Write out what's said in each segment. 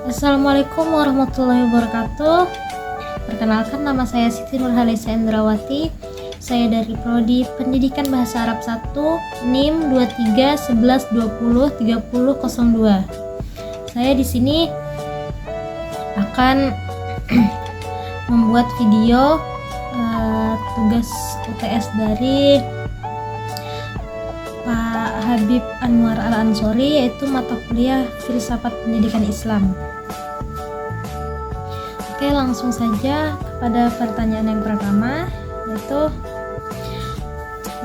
Assalamualaikum warahmatullahi wabarakatuh. Perkenalkan, nama saya Siti Nurhalisa Endrawati. Saya dari Prodi Pendidikan Bahasa Arab 1, NIM 2311203002. Saya di sini akan membuat video tugas UTS dari Pak Habib Anwar Al-Ansori, yaitu mata kuliah Filsafat Pendidikan Islam. Oke, langsung saja kepada pertanyaan yang pertama, yaitu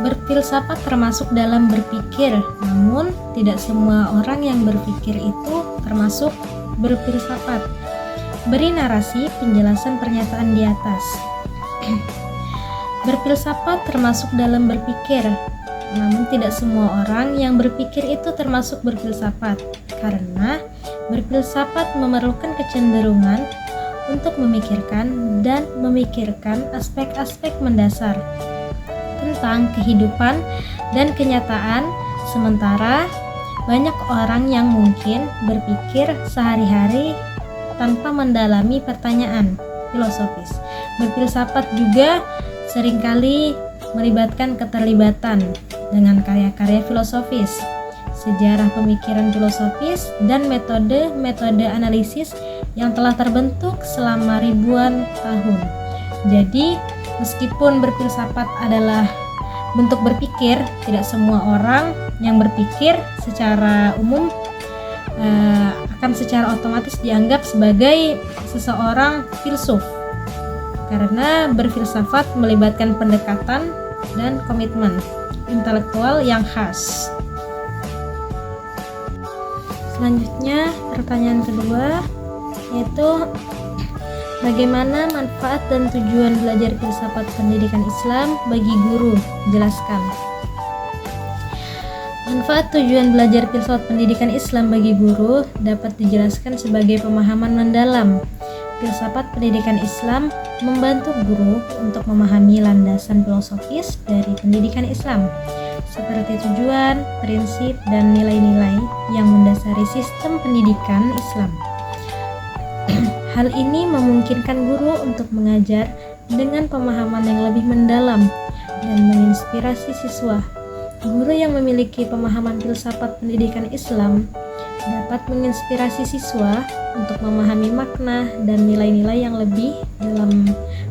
berfilsafat termasuk dalam berpikir, namun tidak semua orang yang berpikir itu termasuk berfilsafat. Beri narasi penjelasan pernyataan di atas. Berfilsafat termasuk dalam berpikir, namun tidak semua orang yang berpikir itu termasuk berfilsafat, karena berfilsafat memerlukan kecenderungan untuk memikirkan aspek-aspek mendasar tentang kehidupan dan kenyataan, sementara banyak orang yang mungkin berpikir sehari-hari tanpa mendalami pertanyaan filosofis. Berfilsafat juga seringkali melibatkan keterlibatan dengan karya-karya filosofis, sejarah pemikiran filosofis, dan metode-metode analisis yang telah terbentuk selama ribuan tahun. Jadi, meskipun berfilsafat adalah bentuk berpikir, tidak semua orang yang berpikir secara umum akan secara otomatis dianggap sebagai seseorang filsuf, karena berfilsafat melibatkan pendekatan dan komitmen intelektual yang khas. Selanjutnya, pertanyaan kedua, yaitu bagaimana manfaat dan tujuan belajar filsafat pendidikan Islam bagi guru? Jelaskan. Manfaat tujuan belajar filsafat pendidikan Islam bagi guru dapat dijelaskan sebagai pemahaman mendalam. Filsafat pendidikan Islam membantu guru untuk memahami landasan filosofis dari pendidikan Islam, seperti tujuan, prinsip, dan nilai-nilai yang mendasari sistem pendidikan Islam. Hal ini memungkinkan guru untuk mengajar dengan pemahaman yang lebih mendalam dan menginspirasi siswa. Guru yang memiliki pemahaman filsafat pendidikan Islam dapat menginspirasi siswa untuk memahami makna dan nilai-nilai yang lebih dalam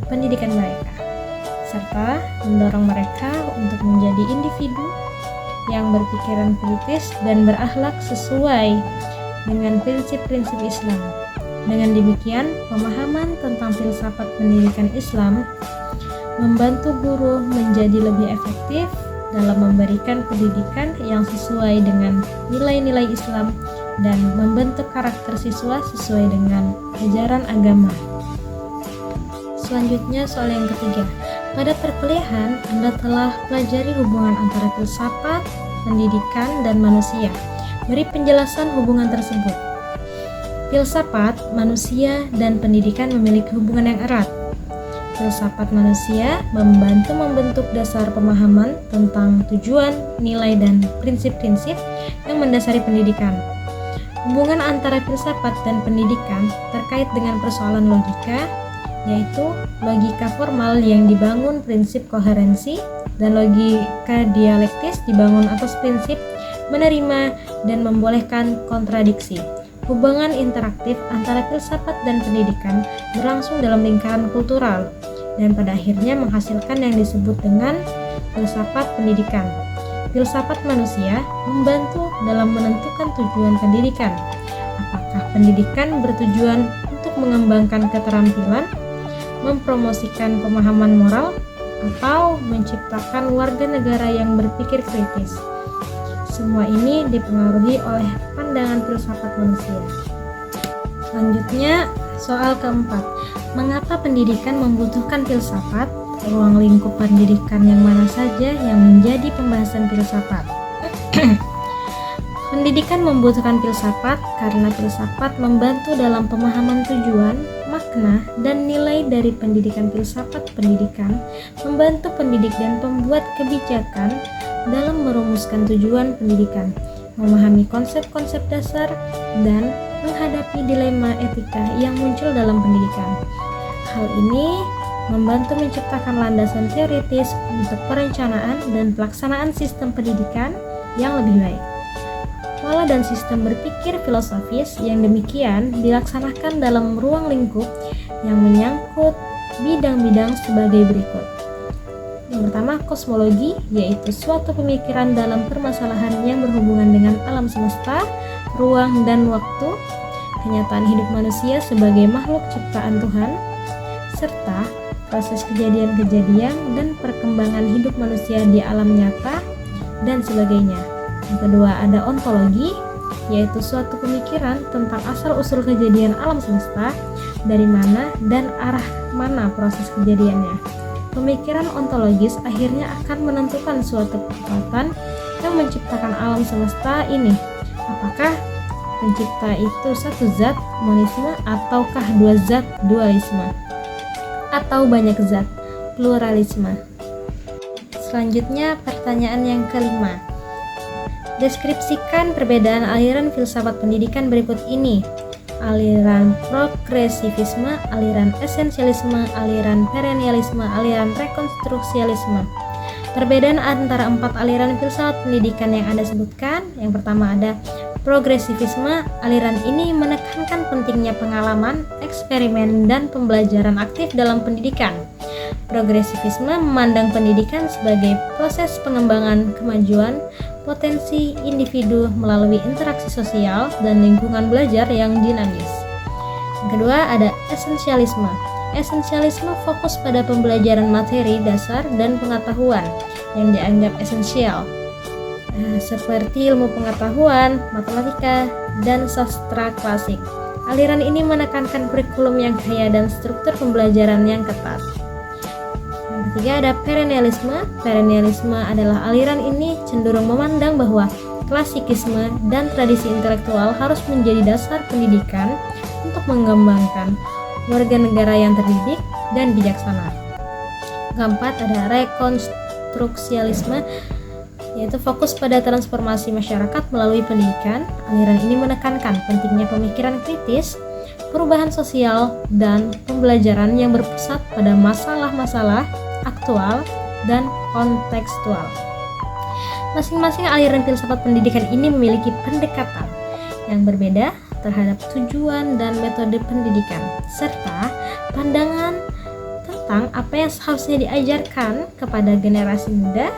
pendidikan mereka, serta mendorong mereka untuk menjadi individu yang berpikiran kritis dan berakhlak sesuai dengan prinsip-prinsip Islam. Dengan demikian, pemahaman tentang filsafat pendidikan Islam membantu guru menjadi lebih efektif dalam memberikan pendidikan yang sesuai dengan nilai-nilai Islam dan membentuk karakter siswa sesuai dengan ajaran agama. Selanjutnya, soal yang ketiga. Pada perkuliahan, Anda telah pelajari hubungan antara filsafat, pendidikan, dan manusia. Beri penjelasan hubungan tersebut. Filsafat, manusia, dan pendidikan memiliki hubungan yang erat. Filsafat manusia membantu membentuk dasar pemahaman tentang tujuan, nilai, dan prinsip-prinsip yang mendasari pendidikan. Hubungan antara filsafat dan pendidikan terkait dengan persoalan logika, yaitu logika formal yang dibangun prinsip koherensi dan logika dialektis dibangun atas prinsip menerima dan membolehkan kontradiksi. Hubungan interaktif antara filsafat dan pendidikan berlangsung dalam lingkaran kultural dan pada akhirnya menghasilkan yang disebut dengan filsafat pendidikan. Filsafat manusia membantu dalam menentukan tujuan pendidikan. Apakah pendidikan bertujuan untuk mengembangkan keterampilan, mempromosikan pemahaman moral, atau menciptakan warga negara yang berpikir kritis? Semua ini dipengaruhi oleh pandangan filsafat manusia. Selanjutnya, soal keempat. Mengapa pendidikan membutuhkan filsafat? Ruang lingkup pendidikan yang mana saja yang menjadi pembahasan filsafat? Pendidikan membutuhkan filsafat karena filsafat membantu dalam pemahaman tujuan, makna, dan nilai dari pendidikan. Filsafat pendidikan membantu pendidik dan pembuat kebijakan dalam merumuskan tujuan pendidikan, memahami konsep-konsep dasar dan menghadapi dilema etika yang muncul dalam pendidikan. Hal ini membantu menciptakan landasan teoritis untuk perencanaan dan pelaksanaan sistem pendidikan yang lebih baik. Pola dan sistem berpikir filosofis yang demikian dilaksanakan dalam ruang lingkup yang menyangkut bidang-bidang sebagai berikut. Yang pertama, kosmologi, yaitu suatu pemikiran dalam permasalahan yang berhubungan dengan alam semesta, ruang dan waktu, kenyataan hidup manusia sebagai makhluk ciptaan Tuhan, serta proses kejadian-kejadian dan perkembangan hidup manusia di alam nyata, dan sebagainya. Yang kedua, ada ontologi, yaitu suatu pemikiran tentang asal-usul kejadian alam semesta, dari mana dan arah mana proses kejadiannya. Pemikiran ontologis akhirnya akan menentukan suatu kekuatan yang menciptakan alam semesta ini. Apakah pencipta itu satu zat, monisme, ataukah dua zat, dualisme, atau banyak zat, pluralisme. Selanjutnya, pertanyaan yang kelima. Deskripsikan perbedaan aliran filsafat pendidikan berikut ini: aliran progresivisme, aliran esensialisme, aliran perennialisme, aliran rekonstruksialisme. Perbedaan antara 4 aliran filsafat pendidikan yang Anda sebutkan. Yang pertama ada progresivisme. Aliran ini menekankan pentingnya pengalaman, eksperimen, dan pembelajaran aktif dalam pendidikan. Progresivisme memandang pendidikan sebagai proses pengembangan kemajuan potensi individu melalui interaksi sosial dan lingkungan belajar yang dinamis. Yang kedua ada esensialisme. Esensialisme fokus pada pembelajaran materi dasar dan pengetahuan yang dianggap esensial, seperti ilmu pengetahuan, matematika, dan sastra klasik. Aliran ini menekankan kurikulum yang kaya dan struktur pembelajaran yang ketat. Yang ketiga ada perennialisme. Perennialisme adalah aliran ini cenderung memandang bahwa klasikisme dan tradisi intelektual harus menjadi dasar pendidikan untuk mengembangkan warga negara yang terdidik dan bijaksana. Keempat ada rekonstruksialisme, yaitu fokus pada transformasi masyarakat melalui pendidikan. Aliran ini menekankan pentingnya pemikiran kritis, perubahan sosial, dan pembelajaran yang berpusat pada masalah-masalah aktual dan kontekstual. Masing-masing aliran filsafat pendidikan ini memiliki pendekatan yang berbeda terhadap tujuan dan metode pendidikan, serta pandangan tentang apa yang seharusnya diajarkan kepada generasi muda